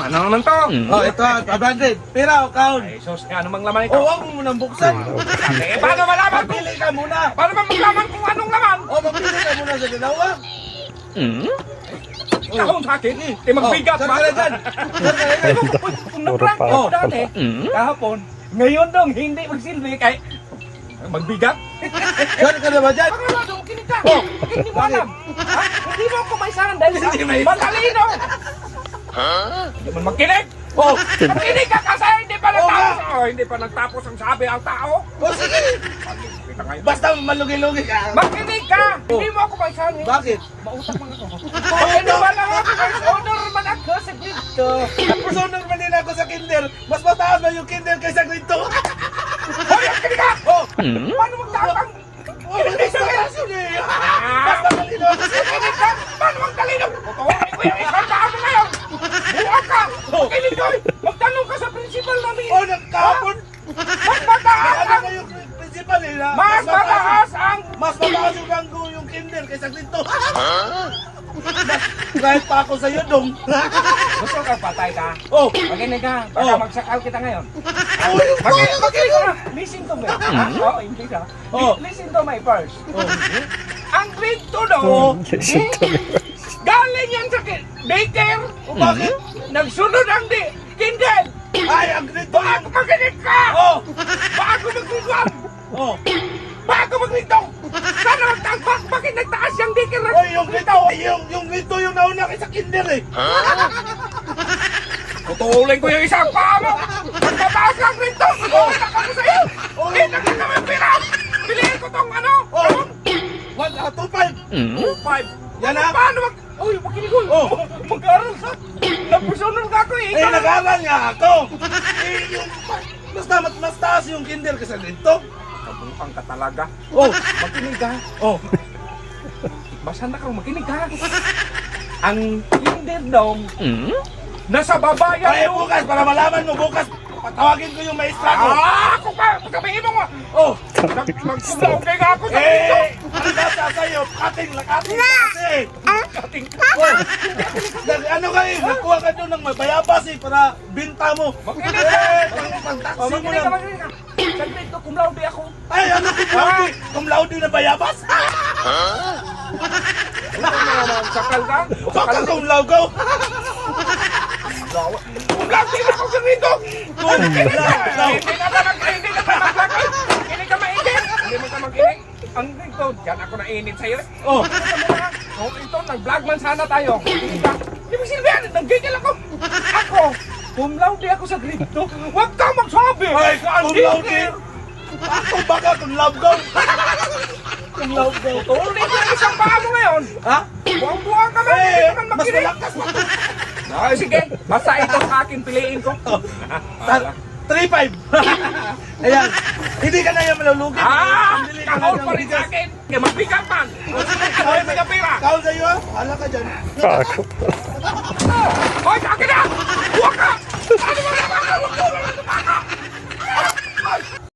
Ano naman to? Oh, ito, 500. Pira o kaon? Ay, sus, ano mang laman ito? Oh, huwag mo munang buksan. Eh, paano malaman kung... Pili ka muna. Paano ba maglaman kung anong laman? Oh, magpili ka muna sa dalawa. Kahon sa akin, eh, magbigat Saan ba? ka na dyan? Saan ka na dyan? Kung nag-prank ako dati, kahapon, ngayon dong hindi magsilbi kay magbigat. Saan ka na ba dyan? Pangalado, kinig ka. Bakit hindi mo alam? Ha? Hindi mo ako maisahan dahil sa Hindi may- matalino. Hindi mo magkinig. Oh, Magkinig ka kasi hindi pa Oo nagtapos. nga. Oh, hindi pa nagtapos ang sabi ang tao. oh sige. Kita ngayon. Basta malugi-lugi ka. Makinig ka! Hindi mo ako maisahan eh. Bakit? Mautang man ako. Bakit naman lang ako? First honor man ako sa grito. Personal man din ako sa kinder. Mas mataas na yung kinder kaysa grito. Hoy, ang kinig ka! Oh, Paano magtatang? oh, mas mataas yun eh. Mas matalino ako sa Kinig ka! Paano magtalino? Tutuwain ko yung isang tao mo ngayon! Buwag ka! Kinig ka! Magtanong ka sa principal namin! Oh, nagkapon. Mas mataas Ano ang... na yung principal eh. na Mas mataas ang... Mas mataas yung ranggo yung kinder kaysa grito. Kahit pa ako sa'yo dong. Gusto ka patay ka? Oh, Makinig ka! Baka Oh. magsakal kita ngayon! uy, Makinig ka! Listen to me! Oo, hindi ka. Oh. Listen to my first. Ang grade 2 daw, galing yan sa daycare. oh, bakit? Nagsunod ang kinder. Ay, ang grito Bago makinig ka! Oh, Bago mag-grade 1! oh. Bago mag-grade 2! Sana magtagbak! Bakit nagtaas yung daycare? Oy, yung grito, yung grito yung nauna kaysa kinder eh. Tutulin ko yung isang paa mo! Magtataas ang grade 2! Tutulak ako sa'yo! Hindi na ka naman pira! Piliin ko tong ano! Oh, 1, 2, 5. 5! Yan na. Paano mag... Uy, makinig ko! Oh. Mag-aaral ka! Nagpusunod ka ako eh! Eh, nag-aaral nga ako. Eh, yung... Mas taas yung kinder kaysa grito. Kabukang ka talaga! Oh, Makinig ka! oh. Basta na ka, makinig ka! Ang kinder daw, nasa baba yan Kaya yung... bukas, para malaman mo bukas, patawagin ko yung maestra ko. Kung pa! Pagkabihin mo nga! Oh, Magkumlaugay nga ako sa dito! ang basa sa'yo, kating lakating kasi. Kating Oh, ano ka eh, nagkuha ka doon ng bayabas eh, para binta mo. Makinig ka! Pang-taxi Oh, mo makinig ka, lang. makinig ka! Saglit ko, kumlaude ako! Ay, ano cum laude na bayabas? Ano naman, sakal ka? Baka cum laude. Kumlaude na ako sa dito! Makinig ka! Hindi ka pa maglakay! Hindi ka mainit! Hindi mo ka makinig! Ang dito, dyan ako nainit sa'yo. Oh, Oh, ito, nag-vlog man sana tayo. Hindi ka. Hindi mo silbihan, nag-gigil ako. Ako, cum laude ako sa grito. Huwag kang magsabi! ay, cum laude. Ako baka cum laude. Cum laude. Tuloy ko yung isang paa mo ngayon. Ha? Buwang-buwang ka man, hindi Eh, ka man mas makinig. malakas pa. Ay, sige, basta ito sa akin, piliin ko. 3-5. Ayan, hindi ka na yung malulugi. Pambili ka na Kahon ng pa rin sa bigas. akin. Kaya magbigat man. O sige, kahon sa pira. Kaon sa'yo ha? Hala ka dyan. Ako.